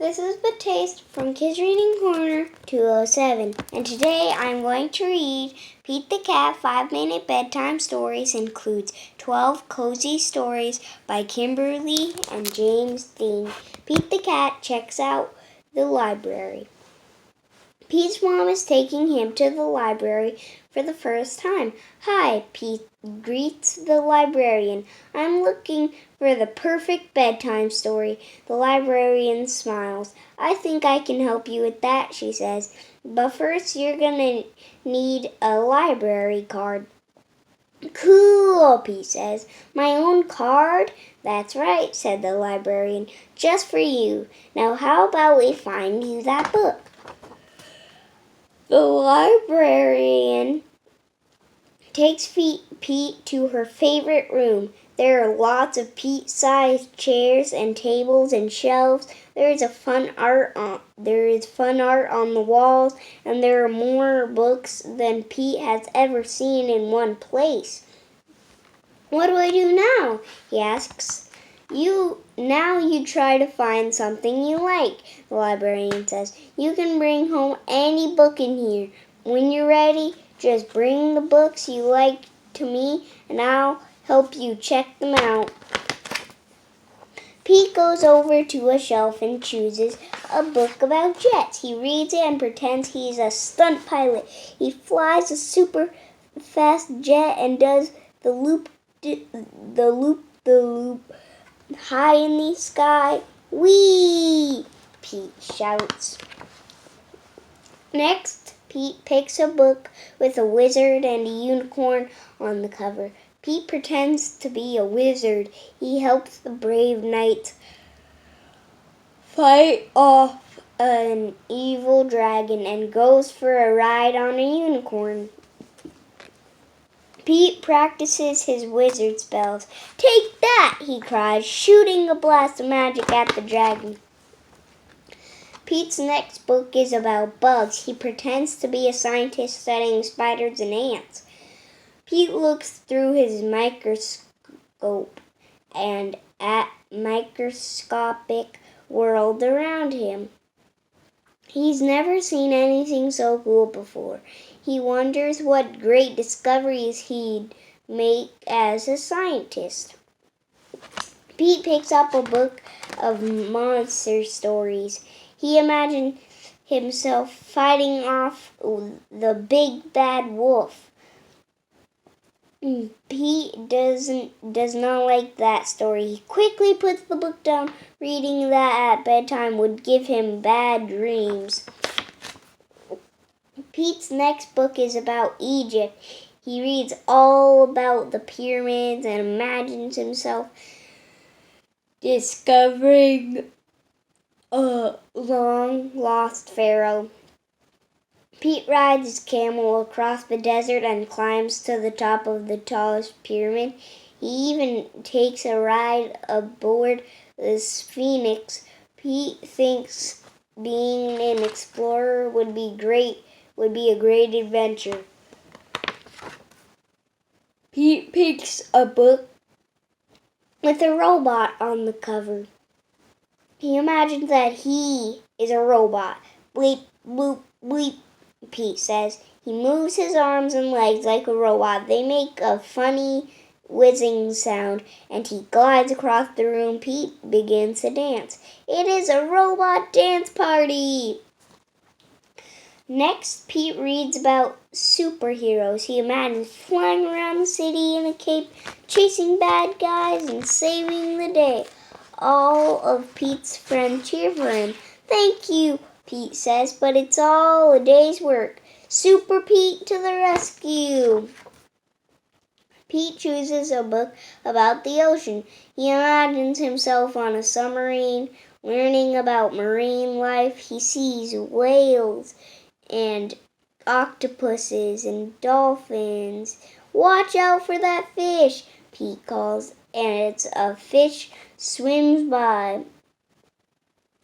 This is the Taste from Kids Reading Corner 207, and today I'm going to read Pete the Cat 5-Minute Bedtime Stories. Includes 12 cozy stories by Kimberly and James Dean. Pete the Cat checks out the library. Pete's mom is taking him to the library for the first time. "Hi," Pete greets the librarian. "I'm looking for the perfect bedtime story." The librarian smiles. "I think I can help you with that," she says. "But first you're gonna need a library card." "Cool," Pete says. "My own card?" "That's right," said the librarian. "Just for you. Now how about we find you that book?" The librarian takes Pete to her favorite room. There are lots of Pete-sized chairs and tables and shelves. There is fun art on the walls, and there are more books than Pete has ever seen in one place. "What do I do now?" he asks. Now you try to find something you like," the librarian says. "You can bring home any book in here. When you're ready, just bring the books you like to me, and I'll help you check them out." Pete goes over to a shelf and chooses a book about jets. He reads it and pretends he's a stunt pilot. He flies a super fast jet and does the loop high in the sky. "Whee!" Pete shouts. Next, Pete picks a book with a wizard and a unicorn on the cover. Pete pretends to be a wizard. He helps the brave knights fight off an evil dragon and goes for a ride on a unicorn. Pete practices his wizard spells. "Take that!" he cries, shooting a blast of magic at the dragon. Pete's next book is about bugs. He pretends to be a scientist studying spiders and ants. Pete looks through his microscope and at microscopic world around him. He's never seen anything so cool before. He wonders what great discoveries he'd make as a scientist. Pete picks up a book of monster stories. He imagines himself fighting off the big bad wolf. Pete does not like that story. He quickly puts the book down. Reading that at bedtime would give him bad dreams. Pete's next book is about Egypt. He reads all about the pyramids and imagines himself discovering a long-lost pharaoh. Pete rides his camel across the desert and climbs to the top of the tallest pyramid. He even takes a ride aboard the Sphinx. Pete thinks being an explorer would be a great adventure. Pete picks a book with a robot on the cover. He imagines that he is a robot. "Bleep, bloop, bleep," Pete says. He moves his arms and legs like a robot. They make a funny whizzing sound, and he glides across the room. Pete begins to dance. It is a robot dance party! Next, Pete reads about superheroes. He imagines flying around the city in a cape, chasing bad guys, and saving the day. All of Pete's friends cheer for him. "Thank you," Pete says, "but it's all a day's work." Super Pete to the rescue! Pete chooses a book about the ocean. He imagines himself on a submarine, learning about marine life. He sees whales and octopuses and dolphins. "Watch out for that fish," Pete calls, and it's a fish swims by.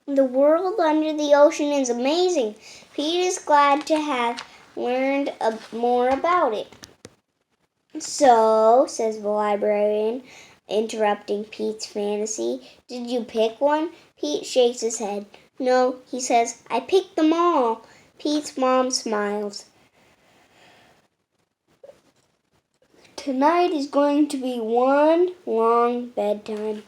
The world under the ocean is amazing. Pete is glad to have learned more about it. "So," says the librarian, interrupting Pete's fantasy, "did you pick one?" Pete shakes his head. No, he says, I picked them all. Pete's mom smiles. Tonight is going to be one long bedtime.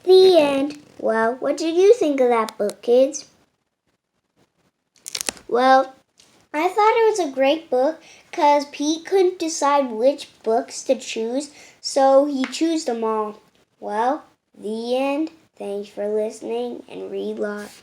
The end. Well, what did you think of that book, kids? Well, I thought it was a great book because Pete couldn't decide which books to choose, so he chose them all. Well, the end. Thanks for listening and read lots.